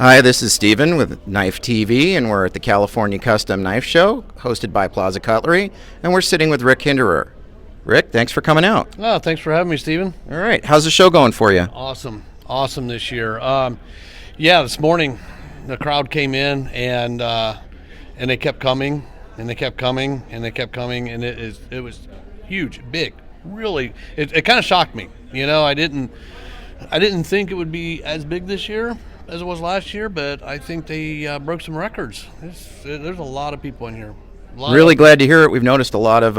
Hi, this is Steven with KnifeTV, and we're at the California Custom Knife Show, hosted by Plaza Cutlery, and we're sitting with Rick Hinderer. Rick, thanks for coming out. Oh, thanks for having me, Steven. All right, how's the show going for you? Awesome this year. This morning the crowd came in and they kept coming and they kept coming and they kept coming, and it was huge, big, really. It kind of shocked me. You know, I didn't think it would be as big this year as it was last year, but I think they broke some records. There's a lot of people in here. Really glad to hear it. We've noticed a lot of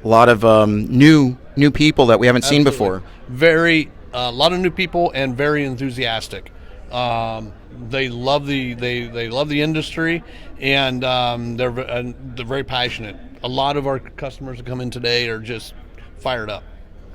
new people that we haven't seen before. A lot of new people and very enthusiastic. They love the industry, and they're very passionate. A lot of our customers that come in today are just fired up.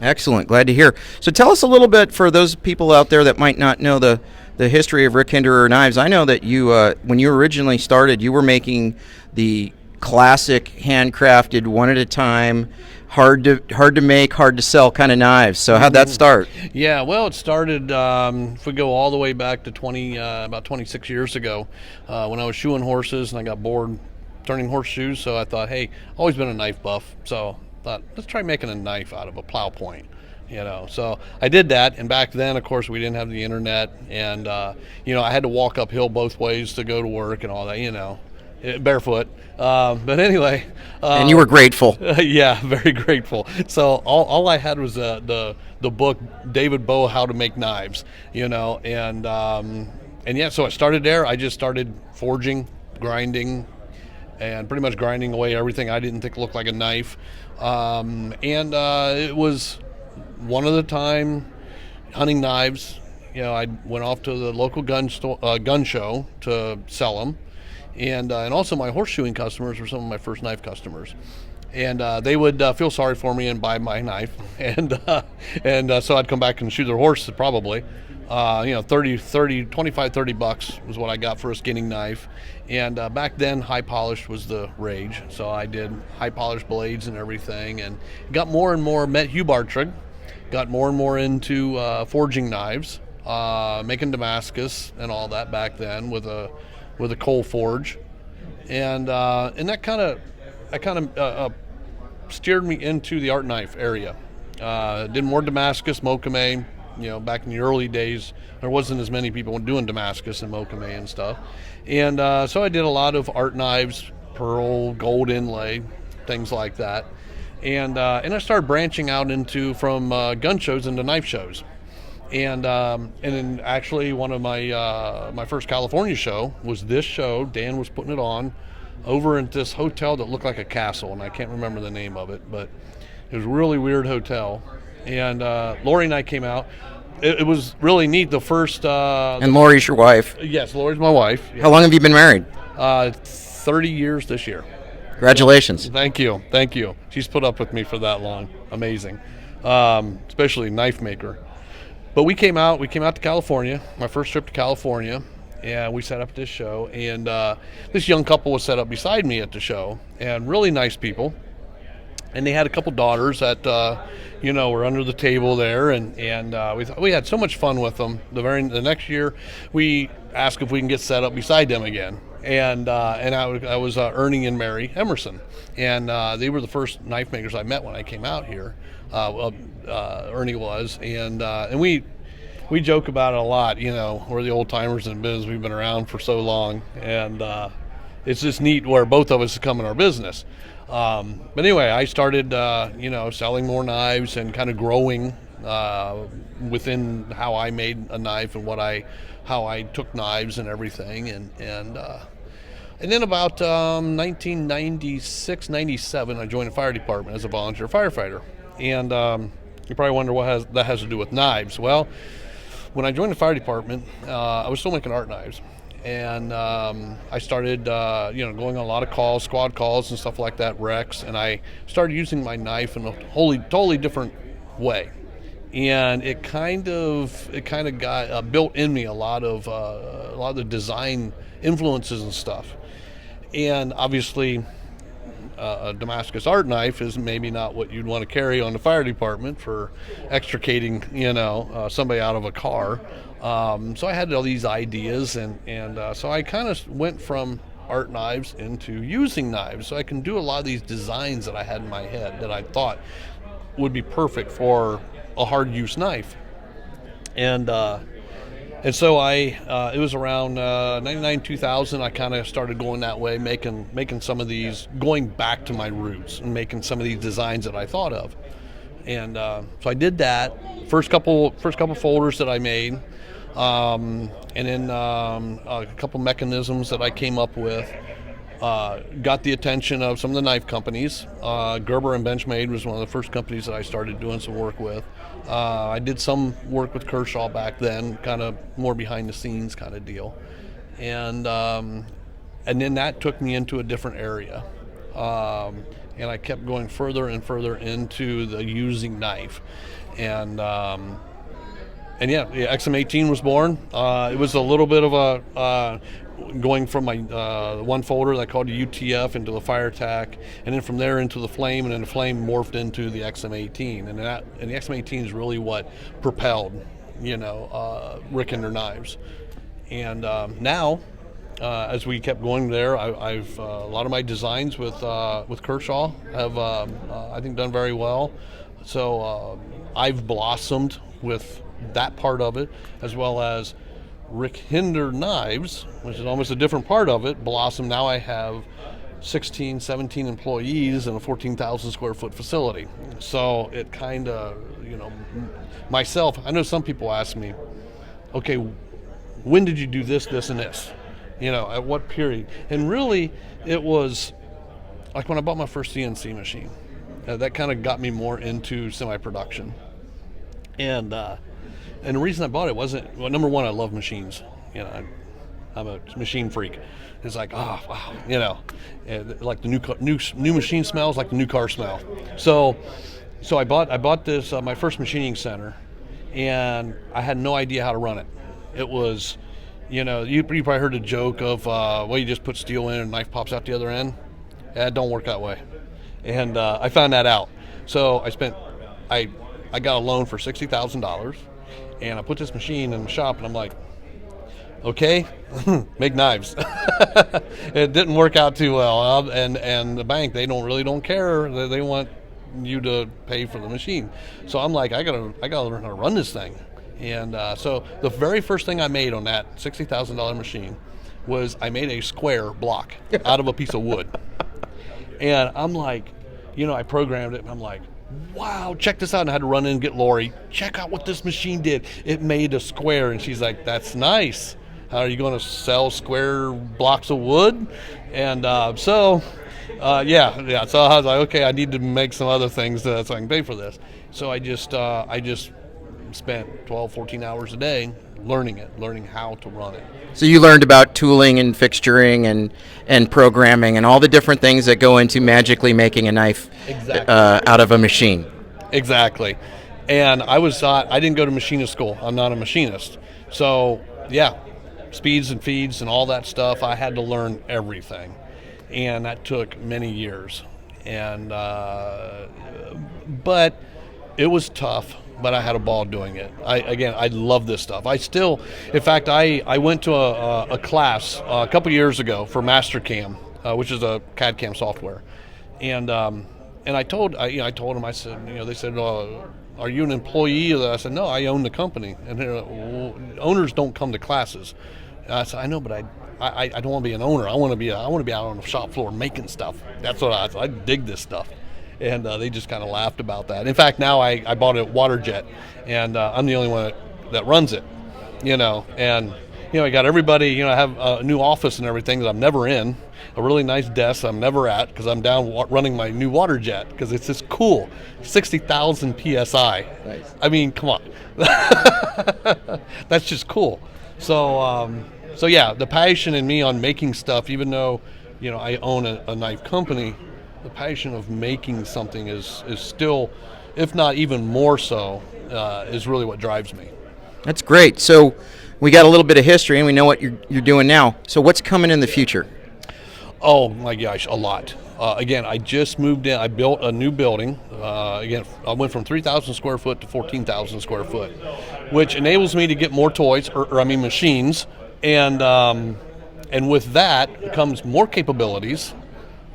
Excellent, glad to hear. So tell us a little bit, for those people out there that might not know the history of Rick Hinderer Knives. I know that you, when you originally started, you were making the classic handcrafted, one at a time, hard to make, hard to sell kind of knives. So how'd that start? Yeah, well, it started, if we go all the way back to about 26 years ago, when I was shoeing horses and I got bored turning horseshoes. So I thought, hey, always been a knife buff, so I thought, let's try making a knife out of a plow point. So I did that, and back then, of course, we didn't have the internet, and I had to walk uphill both ways to go to work and all that, barefoot. But anyway, and you were grateful. Yeah, very grateful. So all I had was the book David Bowe, How to Make Knives. So I started there. I just started forging, grinding, and pretty much grinding away everything I didn't think looked like a knife. It was one of the time hunting knives. I went off to the local gun show to sell them, and also my horseshoeing customers were some of my first knife customers, and they would feel sorry for me and buy my knife, and so I'd come back and shoe their horse probably. 25, 30 bucks was what I got for a skinning knife. And back then, high polished was the rage. So I did high polished blades and everything, and got more and more, met Hugh Bartrig, got more and more into forging knives, making Damascus and all that back then with a coal forge. And that kind of steered me into the art knife area. Did more Damascus, Mokame. Back in the early days, there wasn't as many people doing Damascus and Mokame and stuff. And so I did a lot of art knives, pearl, gold inlay, things like that. And I started branching out from gun shows into knife shows. And then actually one of my first California show was this show. Dan was putting it on over at this hotel that looked like a castle, and I can't remember the name of it, but it was a really weird hotel. And Lori and I came out. It was really neat. The first and Lori's your wife? Yes, Lori's my wife. How long have you been married? 30 years this year. Congratulations. Thank you. She's put up with me for that long. Amazing. Especially knife maker. But we came out to California, my first trip to California, and we set up this show. And this young couple was set up beside me at the show, and really nice people. And they had a couple daughters that, were under the table there, and we had so much fun with them. The next year, we asked if we can get set up beside them again. And I was Ernie and Mary Emerson, and they were the first knife makers I met when I came out here. Ernie was, and we joke about it a lot. We're the old timers in business. We've been around for so long, and it's just neat where both of us come in our business. But anyway, I started, selling more knives and kind of growing within how I made a knife and how I took knives and everything. And then about 1996, 97, I joined the fire department as a volunteer firefighter. And you probably wonder what that has to do with knives. Well, when I joined the fire department, I was still making art knives. And I started, going on a lot of calls, squad calls and stuff like that, wrecks, and I started using my knife in a totally different way. And it kind of got built in me a lot of the design influences and stuff. And obviously, a Damascus art knife is maybe not what you'd want to carry on the fire department for extricating, somebody out of a car. So I had all these ideas, and so I kind of went from art knives into using knives. So I can do a lot of these designs that I had in my head that I thought would be perfect for a hard use knife. And so it was around 99, 2000, I kind of started going that way, making some of these, going back to my roots and making some of these designs that I thought of. And so I did that. First couple folders that I made, and then a couple mechanisms that I came up with, got the attention of some of the knife companies. Gerber and Benchmade was one of the first companies that I started doing some work with. I did some work with Kershaw back then, kind of more behind the scenes kind of deal. And then that took me into a different area. And I kept going further and further into the using knife. And yeah, XM18 was born. It was a little bit of a going from my one folder that I called the UTF into the Fire Attack, and then from there into the Flame, and then the Flame morphed into the XM18, and the XM18 is really what propelled, Rick Hinderer knives. And now, as we kept going there, I've a lot of my designs with Kershaw have I think done very well. So I've blossomed with that part of it, as well as Rick Hinderer knives, which is almost a different part of it, blossom. Now I have 16, 17 employees in a 14,000 square foot facility. So it kind of, myself, I know some people ask me, okay, when did you do this, this, and this? At what period? And really, it was like when I bought my first CNC machine. That kind of got me more into semi-production. And the reason I bought it wasn't, well, number one, I love machines. I'm a machine freak. It's like, oh, wow, like the new machine smells like the new car smell. So I bought this, my first machining center, and I had no idea how to run it. It was, you probably heard the joke of, you just put steel in and a knife pops out the other end. It don't work that way. And I found that out. So I got a loan for $60,000. And I put this machine in the shop, and I'm like, okay, make knives. It didn't work out too well, and the bank, they don't care. They want you to pay for the machine. So I'm like, I gotta learn how to run this thing. And so the very first thing I made on that $60,000 machine was I made a square block out of a piece of wood. And I'm like, I programmed it, and I'm like, wow, check this out. And I had to run in and get Lori. Check out what this machine did. It made a square. And she's like, that's nice. How are you going to sell square blocks of wood? And yeah. So I was like, okay, I need to make some other things so I can pay for this. So I just spent 12, 14 hours a day learning how to run it. So you learned about tooling and fixturing and programming and all the different things that go into magically making a knife out of a machine. Exactly. And I didn't go to machinist school. I'm not a machinist. So yeah, speeds and feeds and all that stuff, I had to learn everything. And that took many years. And but it was tough. But I had a ball doing it. I love this stuff. In fact, I went to a class a couple years ago for Mastercam, which is a CAD CAM software, and I told them, I said, they said, are you an employee? I said, no, I own the company, and owners don't come to classes. And I said, I know, but I don't want to be an owner. I want to be out on the shop floor making stuff. That's what I dig this stuff. And they just kind of laughed about that. In fact, now I bought a water jet, and I'm the only one that runs it, And, I got everybody, I have a new office and everything that I'm never in, a really nice desk I'm never at because I'm down running my new water jet because it's just cool. 60,000 PSI. Nice. I mean, come on. That's just cool. So yeah, the passion in me on making stuff, even though, I own a knife company, the passion of making something is still, if not even more so, is really what drives me. That's great. So we got a little bit of history, and we know what you're doing now. So what's coming in the future? Oh my gosh, a lot. Again, I just moved in. I built a new building. Again, I went from 3,000 square foot to 14,000 square foot, which enables me to get more toys, or I mean machines, and with that comes more capabilities,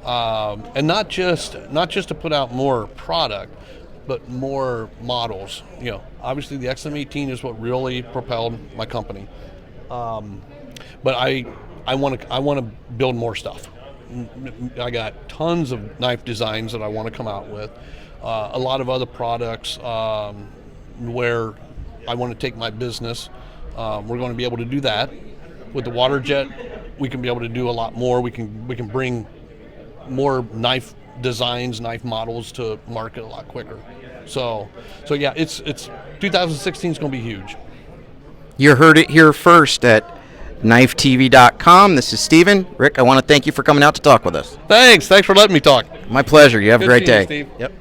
and not just to put out more product, but more models. You know, obviously the XM18 is what really propelled my company, but I want to build more stuff. I got tons of knife designs that I want to come out with. A lot of other products where I want to take my business. We're going to be able to do that with the water jet. We can be able to do a lot more. We can bring more knife designs, knife models to market a lot quicker. So yeah, it's 2016 is going to be huge. You heard it here first at KnifeTV.com. This is Steven. Rick, I want to thank you for coming out to talk with us. Thanks for letting me talk. My pleasure. You have a great day. Steve. Yep.